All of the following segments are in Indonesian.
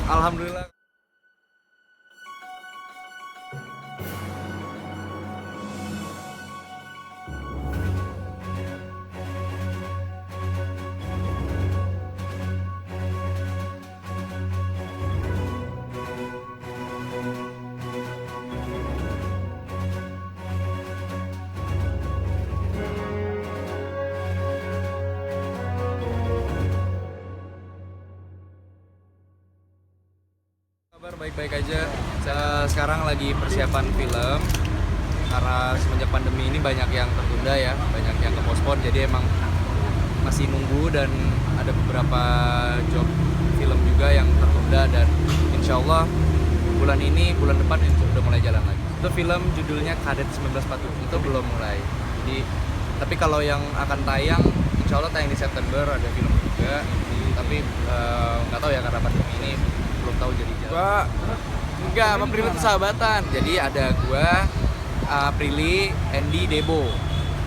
Alhamdulillah. Kabar baik-baik aja. Sekarang lagi persiapan film karena semenjak pandemi ini banyak yang tertunda ya, banyak yang kepospon. Jadi emang masih nunggu dan ada beberapa job film juga yang tertunda dan insya Allah bulan depan udah mulai jalan lagi. Itu film judulnya Kadet 1947 itu belum mulai. Jadi tapi kalau yang akan tayang insya Allah tayang di September ada film juga. Tapi nggak tahu ya karena pandemi ini belum tahu jadi jalan. Gua enggak, sama Prilly itu sahabatan. Jadi ada gua, Prilly, Andy, Debo.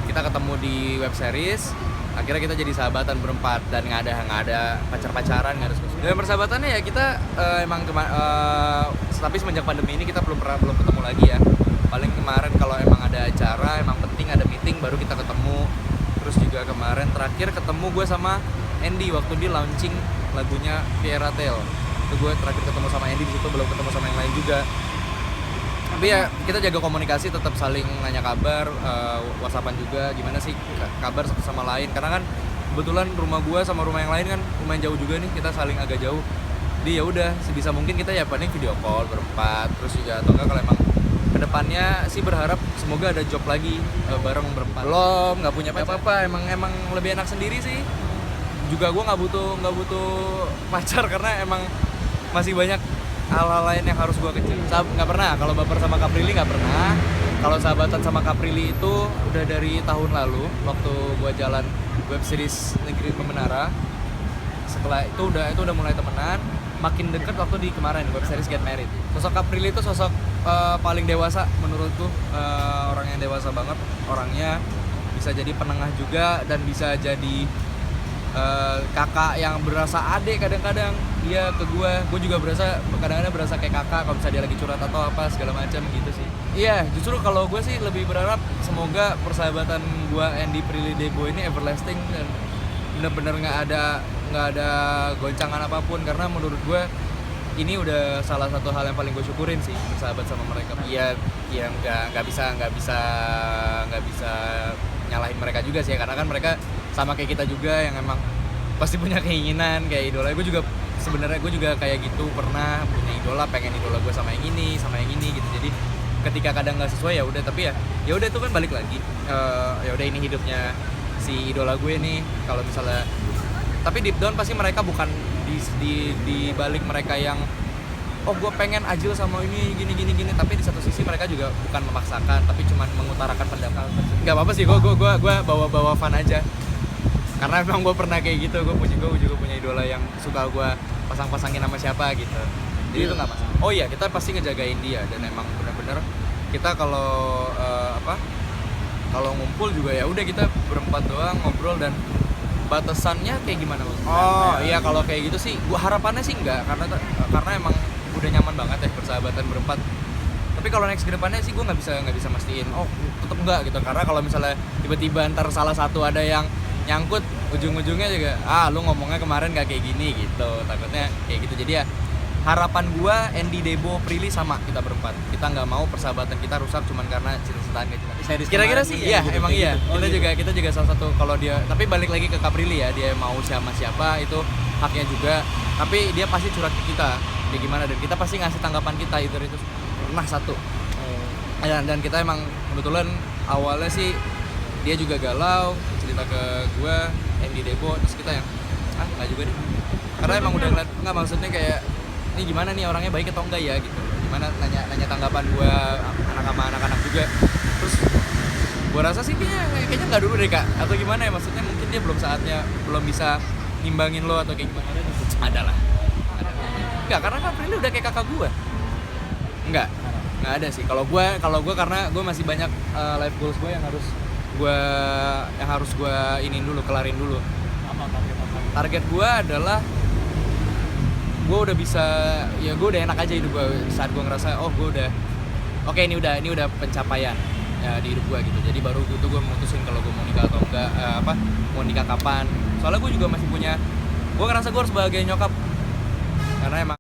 Kita ketemu di web series. Akhirnya kita jadi sahabatan berempat dan nggak ada pacar-pacaran, nggak ada suka-suka. Dan persahabatannya ya kita tapi semenjak pandemi ini kita belum ketemu lagi ya. Paling kemarin kalau emang ada acara, emang penting ada meeting baru kita ketemu. Terus juga kemarin terakhir ketemu gue sama Andy waktu dia launching lagunya Fairy Tail. Itu gue terakhir ketemu sama Andy, di situ belum ketemu sama yang lain juga. Tapi ya kita jaga komunikasi, tetap saling nanya kabar, WhatsAppan juga gimana sih kabar satu sama lain. Karena kan kebetulan rumah gue sama rumah yang lain kan lumayan jauh juga nih, kita saling agak jauh. Jadi ya udah sebisa mungkin kita ya paling video call berempat. Terus juga atau enggak kalau emang kedepannya sih berharap semoga ada job lagi bareng berempat. Belum, nggak punya apa-apa, emang lebih enak sendiri sih. Juga gue nggak butuh pacar karena emang masih banyak hal-hal lain yang harus gue kecil. Nggak pernah, kalau baper sama Kaprilly nggak pernah. Kalau sahabatan sama Kaprilly itu udah dari tahun lalu waktu gue jalan web series Negeri Pembenara. Setelah itu udah mulai temenan. Makin deket waktu di kemarin web series Get Married. Sosok Kaprilly itu sosok paling dewasa menurutku, orang yang dewasa banget. Orangnya bisa jadi penengah juga dan bisa jadi kakak yang berasa adik kadang-kadang dia ke gue juga kadang-kadang berasa kayak kakak kalau misalnya dia lagi curhat atau apa segala macam gitu sih. Iya, justru kalau gue sih lebih berharap semoga persahabatan gue Andy, Prilly, Debo ini everlasting dan bener-bener nggak ada goncangan apapun, karena menurut gue ini udah salah satu hal yang paling gue syukurin sih bersahabat sama mereka. Iya nggak bisa nyalahin mereka juga sih ya, karena kan mereka sama kayak kita juga yang emang pasti punya keinginan kayak idola. Gue juga sebenarnya kayak gitu, pernah punya idola, pengen idola gue sama yang ini gitu. Jadi ketika kadang nggak sesuai ya udah, tapi ya udah itu kan balik lagi, ya udah ini hidupnya si idola gue nih. Kalau misalnya tapi deep down pasti mereka bukan di balik mereka yang oh gue pengen Ajil sama ini gini, tapi di satu sisi mereka juga bukan memaksakan tapi cuma mengutarakan pendapat. Nggak apa-apa sih, gue bawa fun aja karena memang gue pernah kayak gitu. Gue juga punya idola yang suka gue pasang-pasangin sama siapa gitu, jadi itu nggak masalah. Oh iya, kita pasti ngejagain dia dan emang benar-benar kita kalau kalau ngumpul juga ya udah kita berempat doang ngobrol. Dan batasannya kayak gimana Mas? Oh iya, kalau kayak gitu sih gua harapannya sih enggak, karena emang udah nyaman banget ya persahabatan berempat. Tapi kalau next ke depannya sih gua nggak bisa mastiin tetep enggak gitu, karena kalau misalnya tiba-tiba ntar salah satu ada yang nyangkut, ujung-ujungnya juga lu ngomongnya kemarin nggak kayak gini gitu, takutnya kayak gitu. Jadi ya harapan gua Andy, Debo, Prilly sama kita berempat. Kita nggak mau persahabatan kita rusak cuman karena cinta-cintaan gitu. Kira-kira sih iya, emang iya. Kita juga salah satu, kalau dia, tapi balik lagi ke Kaprilly ya, dia mau sama siapa itu haknya juga. Tapi dia pasti curhat ke kita kayak gimana, dan kita pasti ngasih tanggapan kita itu pernah satu. Dan kita emang kebetulan awalnya sih dia juga galau cerita ke gua, Andy, Debo, terus kita yang nggak juga deh. Karena emang udah ngeliat, nggak, maksudnya kayak ini gimana nih orangnya baik atau enggak ya gitu. Gimana nanya tanggapan gue anak-anak juga. Terus gue rasa sih kayaknya nggak dulu deh Kak, atau gimana ya, maksudnya mungkin dia belum bisa nimbangin lo atau kayak gimana. Ada lah. Enggak, karena kan Prilly udah kayak kakak gue. Nggak ada sih. Kalau gue karena gue masih banyak life goals gue yang harus gue kelarin dulu. Target gue adalah gue udah bisa, ya gue udah enak aja hidup gue saat gue ngerasa oh gue udah oke, ini udah pencapaian ya, di hidup gue gitu. Jadi baru gitu gue memutusin kalau gue mau nikah atau enggak, mau nikah kapan. Soalnya gue juga masih punya, gue ngerasa gue harus sebagai nyokap karena emang